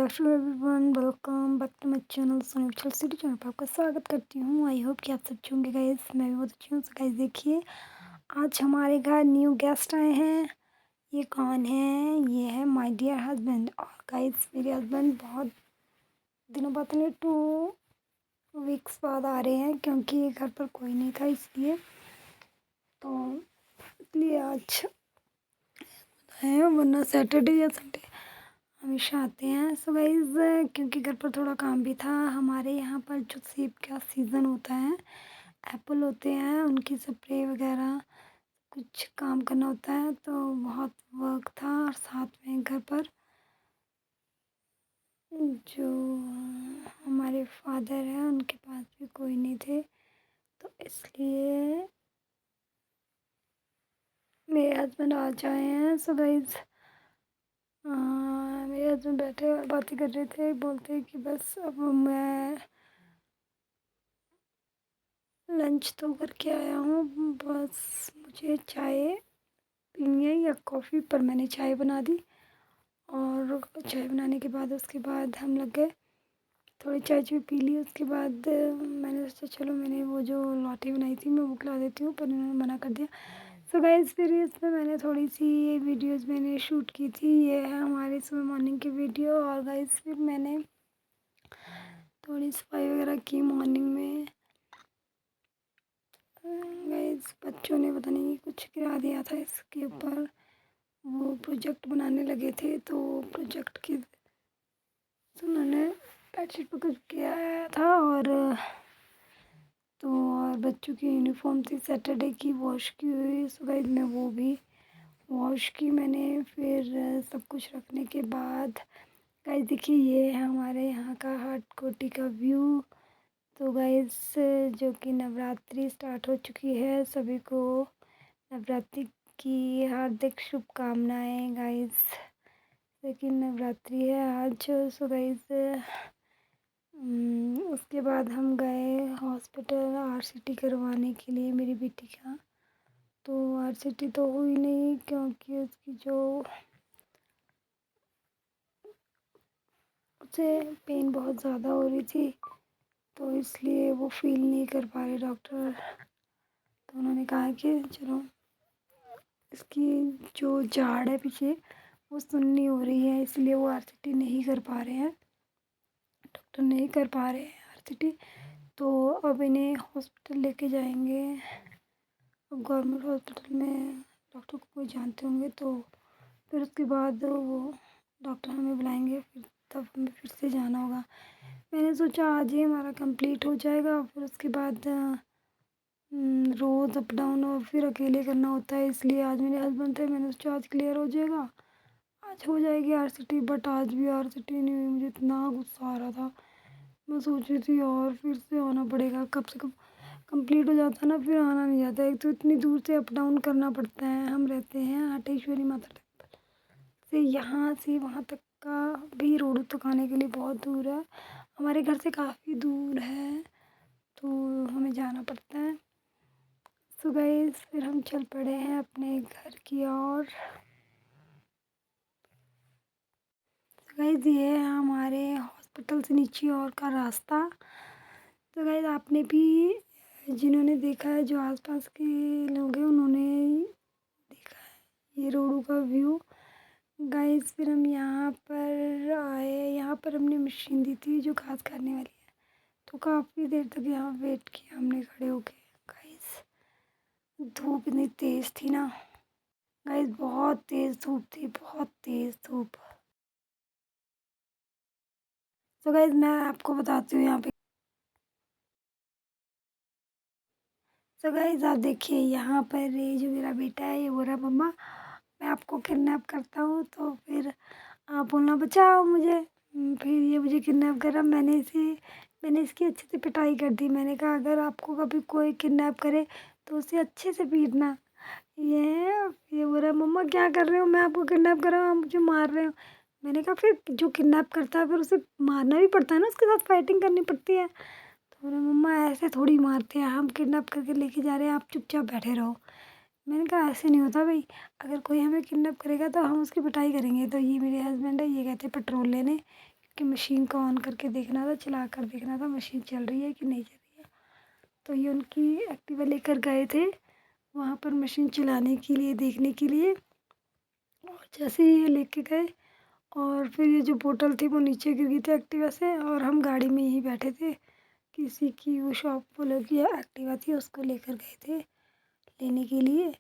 Afternoon everyone, welcome back to my channel Sonu City channel पर आपका स्वागत करती हूँ। आई होप कि आप सब अच्छे होंगे गाइस। मैं भी बहुत अच्छी हूँ। सो गाइस देखिए, आज हमारे घर न्यू गेस्ट आए हैं। ये कौन है? ये है माय डियर हस्बैंड। और गाइस मेरे हस्बैंड बहुत दिनों बाद, 2 वीक्स बाद आ रहे हैं, क्योंकि घर पर कोई नहीं था इसलिए आज है, वरना सैटरडे या संडे हमेशा आते हैं। सो गाइज़ क्योंकि घर पर थोड़ा काम भी था। हमारे यहाँ पर जो सेब का सीज़न होता है, एप्पल होते हैं, उनकी स्प्रे वगैरह कुछ काम करना होता है, तो बहुत वर्क था। और साथ में घर पर जो हमारे फादर हैं, उनके पास भी कोई नहीं थे, तो इसलिए मेरे हस्बैंड आ जाए हैं। सो गाइज़ मेरे हस्बैंड बैठे और बातें कर रहे थे, बोलते कि बस अब मैं लंच तो करके आया हूँ, बस मुझे चाय पीनी है या कॉफ़ी। पर मैंने चाय बना दी, और चाय बनाने के बाद उसके बाद हम लग गए, थोड़ी चाय चुय पी ली। उसके बाद मैंने सोचा चलो, मैंने वो जो लौटी बनाई थी मैं वो खिला देती हूँ, पर इन्होंने मना कर दिया। सो गाइस फिर इसमें मैंने थोड़ी सी ये वीडियोज़ मैंने शूट की थी। ये है हमारे सुबह मॉर्निंग की वीडियो। और गाइस फिर मैंने थोड़ी सफाई वगैरह की मॉर्निंग में। गाइस बच्चों ने पता नहीं कुछ गिरा दिया था इसके ऊपर, वो प्रोजेक्ट बनाने लगे थे, तो प्रोजेक्ट की तो उन्होंने बेडशीट पर कुछ किया था। और बच्चों की यूनिफॉर्म थी सैटरडे की, वॉश की हुई। सो गाइस मैं वो भी वॉश की मैंने। फिर सब कुछ रखने के बाद गाइस देखिए, ये है हमारे यहाँ का हाट कोटी का व्यू। तो गाइस जो कि नवरात्रि स्टार्ट हो चुकी है, सभी को नवरात्रि की हार्दिक शुभकामनाएं गाइस। लेकिन नवरात्रि है आज। सो गाइस उसके बाद हम गए हॉस्पिटल आरसीटी करवाने के लिए मेरी बेटी का। तो आरसीटी तो हुई नहीं, क्योंकि उसकी जो उसे पेन बहुत ज़्यादा हो रही थी, तो इसलिए वो फील नहीं कर पा रहे डॉक्टर। तो उन्होंने कहा कि चलो, इसकी जो जाड़ है पीछे वो सुन्नी हो रही है, इसलिए वो आरसीटी नहीं कर पा रहे हैं, डॉक्टर नहीं कर पा रहे हैं आरसीटी। तो अब इन्हें हॉस्पिटल लेके जाएंगे। अब गवर्नमेंट हॉस्पिटल में डॉक्टर को कोई जानते होंगे, तो फिर उसके बाद वो डॉक्टर हमें बुलाएंगे, फिर तब हमें फिर से जाना होगा। मैंने सोचा आज ही हमारा कंप्लीट हो जाएगा, फिर उसके बाद रोज़ अप डाउन और फिर अकेले करना होता है, इसलिए आज मेरे हस्बैंड थे, मैंने सोचा आज क्लियर हो जाएगा, आज हो जाएगी आरसीटी। बट आज भी आरसीटी नहीं हुई। मुझे इतना गुस्सा आ रहा था, मैं सोच रही थी और फिर से आना पड़ेगा, कब से कब कंप्लीट हो जाता ना, फिर आना नहीं जाता। एक तो इतनी दूर से अप डाउन करना पड़ता है। हम रहते हैं हटेश्वरी माता टेम्पल से, यहाँ से वहाँ तक का भी रोड तक आने के लिए बहुत दूर है, हमारे घर से काफ़ी दूर है, तो हमें जाना पड़ता है। सो गाइस फिर हम चल पड़े हैं अपने घर की ओर। गाइस ये है हमारे हॉस्पिटल से नीचे और का रास्ता। तो गाइस आपने भी, जिन्होंने देखा है, जो आसपास के लोग हैं, उन्होंने देखा है ये रोडों का व्यू। गाइस फिर हम यहाँ पर आए, यहाँ पर हमने मशीन दी थी जो घास काटने वाली है, तो काफ़ी देर तक यहाँ वेट किया हमने खड़े होके। गाइस धूप इतनी तेज़ थी ना गाइस, बहुत तेज़ धूप थी, बहुत तेज़ धूप। तो गाइस मैं आपको बताती हूँ यहाँ पे। तो गाइस आप देखिए, यहाँ पर ये जो मेरा बेटा है, ये बोल रहा है मम्मा मैं आपको किडनैप करता हूँ, तो फिर आप बोलना बचाओ मुझे। फिर ये मुझे किडनैप करा। मैंने इसकी अच्छे से पिटाई कर दी। मैंने कहा अगर आपको कभी कोई किडनैप करे तो उसे अच्छे से पीटना। ये बोल रहा है मम्मा क्या कर रहे हो, मैं आपको किडनैप कर रहा हूँ, आप मुझे मार रहे हो। मैंने कहा फिर जो किडनैप करता है फिर उसे मारना भी पड़ता है ना, उसके साथ फाइटिंग करनी पड़ती है। तो बोला मम्मा ऐसे थोड़ी मारते हैं, हम किडनैप करके लेके जा रहे हैं, आप चुपचाप बैठे रहो। मैंने कहा ऐसे नहीं होता भाई, अगर कोई हमें किडनैप करेगा तो हम उसकी पिटाई करेंगे। तो ये मेरे हस्बैंड है, ये गए थे पेट्रोल लेने, कि मशीन को ऑन करके देखना था, चला कर देखना था मशीन चल रही है कि नहीं चल रही है। तो ये उनकी एक्टिवा लेकर गए थे वहाँ पर मशीन चलाने के लिए, देखने के लिए। और जैसे ही ये लेके गए और फिर ये जो बोतल थी वो नीचे गिर गई थी एक्टिवा से, और हम गाड़ी में ही बैठे थे। किसी की वो शॉप वालों की एक्टिवा थी, उसको लेकर गए थे लेने के लिए।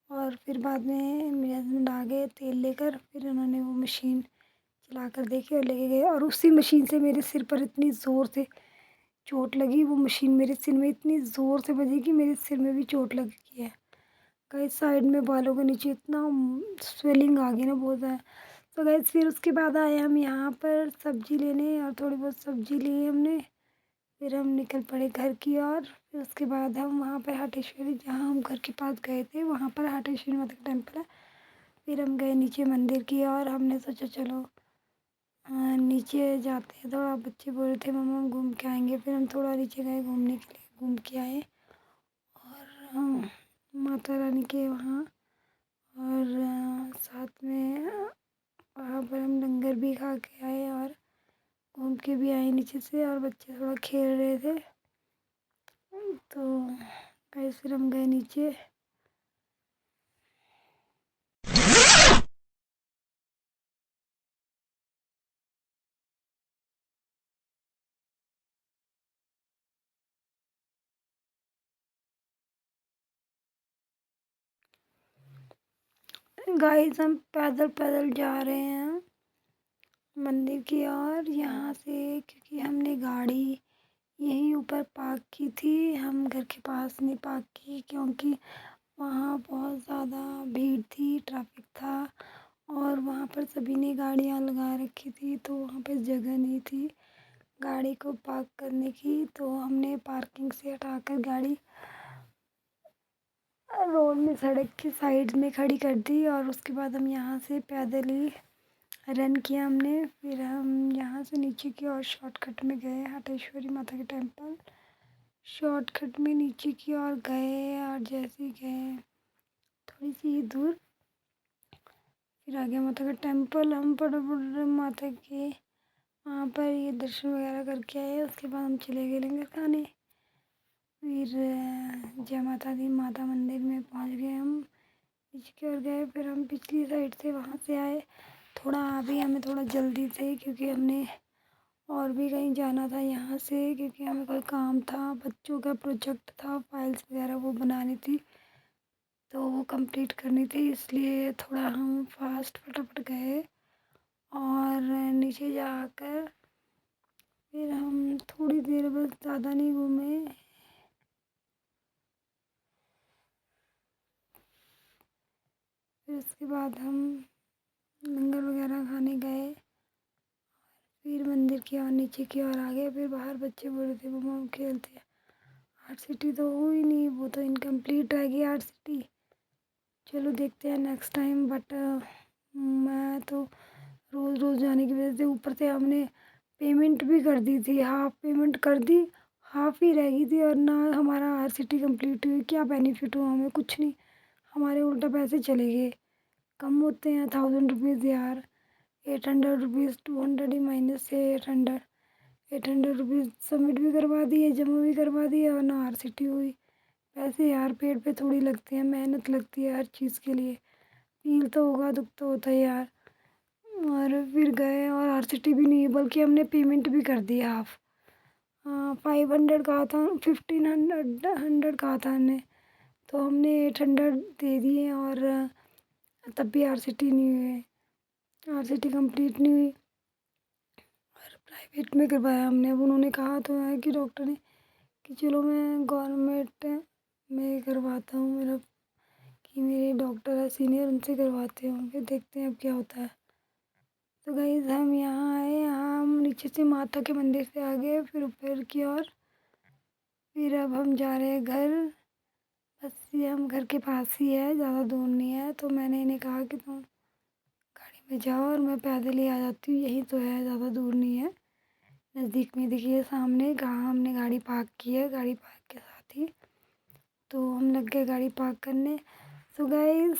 और फिर बाद में मेरे हस्बैंड आ गए तेल लेकर, फिर उन्होंने वो मशीन चला कर देखी और लेके गए। और उसी मशीन से मेरे सिर पर इतनी ज़ोर से चोट लगी, वो मशीन मेरे सिर में इतनी ज़ोर से बजी कि मेरे सिर में भी चोट लग गई है। गाइस साइड में बालों के नीचे इतना स्वेलिंग आ गई ना बहुत ज़्यादा। तो गाइस फिर उसके बाद आए हम यहाँ पर सब्ज़ी लेने, और थोड़ी बहुत सब्ज़ी ली हमने। फिर हम निकल पड़े घर की ओर। फिर उसके बाद हम वहाँ पर हाटेश्वरी, जहाँ हम घर के पास गए थे वहाँ पर हाटेश्वरी माता का टेम्पल है। फिर हम गए नीचे मंदिर की ओर। हमने सोचा चलो नीचे जाते हैं, थोड़ा बच्चे बोल रहे थे मम्मा हम घूम के आएंगे। फिर हम थोड़ा नीचे गए घूमने के लिए, घूम के आए। और हम माता रानी के वहाँ, और साथ में वहाँ पर हम लंगर भी खा के आए और घूम के भी आए नीचे से। और बच्चे थोड़ा खेल रहे थे, तो गाइस फिर हम गए नीचे। गाइस हम पैदल पैदल जा रहे हैं मंदिर की ओर यहाँ से, क्योंकि हमने गाड़ी यहीं ऊपर पार्क की थी। हम घर के पास नहीं पार्क की, क्योंकि वहाँ बहुत ज़्यादा भीड़ थी, ट्रैफिक था, और वहाँ पर सभी ने गाड़ियाँ लगा रखी थी, तो वहाँ पे जगह नहीं थी गाड़ी को पार्क करने की। तो हमने पार्किंग से हटाकर गाड़ी रोड में, सड़क की साइड में खड़ी कर दी। और उसके बाद हम यहाँ से पैदल ही रन किया हमने। फिर हम यहाँ से नीचे की ओर शॉर्टकट में गए हाटेश्वरी माता के टेम्पल। शॉर्टकट में नीचे की ओर गए, और जैसे ही गए थोड़ी सी ही दूर फिर आ गया माता का टेम्पल। हम फटाफट माता के वहाँ पर ये दर्शन वगैरह करके आए। उसके बाद हम चले गए लंगर खाने। फिर जय माता दी माता मंदिर में पहुँच गए हम, नीचे की ओर गए। फिर हम पिछली साइड से वहाँ से आए। थोड़ा अभी हमें थोड़ा जल्दी थे, क्योंकि हमने और भी कहीं जाना था यहाँ से, क्योंकि हमें कोई काम था, बच्चों का प्रोजेक्ट था, फाइल्स वगैरह वो बनानी थी, तो वो कंप्लीट करनी थी, इसलिए थोड़ा हम फास्ट फटाफट गए। और नीचे जाकर फिर हम थोड़ी देर, बस ज़्यादा नहीं घूमे। फिर उसके बाद हम लंगर वगैरह खाने गए। फिर मंदिर की ओर नीचे की ओर आ गए। फिर बाहर बच्चे बोल रहे थे मम्मा हम खेलते हैं। आर्ट सिटी तो हुई नहीं, वो तो इनकम्प्लीट रहेगी आर्ट सिटी। चलो देखते हैं नेक्स्ट टाइम। बट मैं तो रोज़ रोज़ जाने की वजह से, ऊपर से हमने पेमेंट भी कर दी थी, हाफ़ पेमेंट कर दी, हाफ़ ही रह गई थी, और ना हमारा आर्ट सिटी कंप्लीट हुई। क्या बेनिफिट हुआ हमें? कुछ नहीं, हमारे उल्टा पैसे चले गए। कम होते हैं 1000 रुपीज़ यार, 800 रुपीज़, 200 ही माइनस से 800, 800 रुपीज़ सबमिट भी करवा दिए, जमा भी करवा दिए, और ना आर सिटी हुई। पैसे यार पेट पे थोड़ी लगते हैं, मेहनत लगती है हर चीज़ के लिए। फील तो होगा, दुख तो होता है यार। और फिर गए और आर सिटी भी नहीं है, बल्कि हमने पेमेंट भी कर दिया हाफ। 500 कहा था, 1500 कहा था हमने, तो हमने 800 दे दिए। और तब भी आर सिटी नहीं हुई, आर सिटी कंप्लीट नहीं हुई। और प्राइवेट में करवाया हमने। अब उन्होंने कहा तो है कि डॉक्टर ने कि चलो मैं गवर्नमेंट में करवाता हूँ, मेरा कि मेरे डॉक्टर है सीनियर, उनसे करवाते हूँ, फिर देखते हैं अब क्या होता है। तो गाइस हम यहाँ आए, यहाँ हम नीचे से माता के मंदिर से आ गए, फिर ऊपर की ओर। फिर अब हम जा रहे हैं घर। बस ये हम घर के पास ही है, ज़्यादा दूर नहीं है। तो मैंने इन्हें कहा कि तुम गाड़ी में जाओ और मैं पैदल ही आ जाती हूँ, यहीं तो है, ज़्यादा दूर नहीं है, नज़दीक में। देखिए सामने कहाँ हमने गाड़ी पार्क की है, गाड़ी पार्क के साथ ही। तो हम लग गए गाड़ी पार्क करने। सो गाइस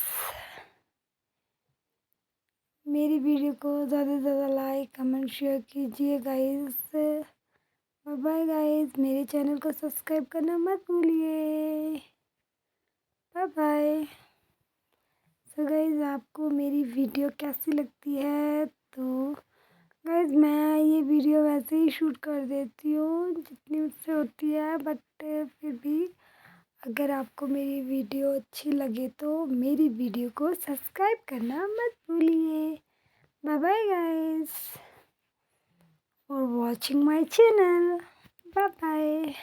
मेरी वीडियो को ज़्यादा से ज़्यादा लाइक कमेंट शेयर कीजिए गाइस। बाय बाय गाइस, मेरे चैनल को सब्सक्राइब करना मत भूलिए। Bye bye. सो गाइस, आपको मेरी वीडियो कैसी लगती है? तो गाइस, मैं ये वीडियो वैसे ही शूट कर देती हूँ जितनी मुझसे होती है, बट फिर भी अगर आपको मेरी वीडियो अच्छी लगे तो मेरी वीडियो को सब्सक्राइब करना मत भूलिए। Bye bye guys for watching my channel. Bye bye.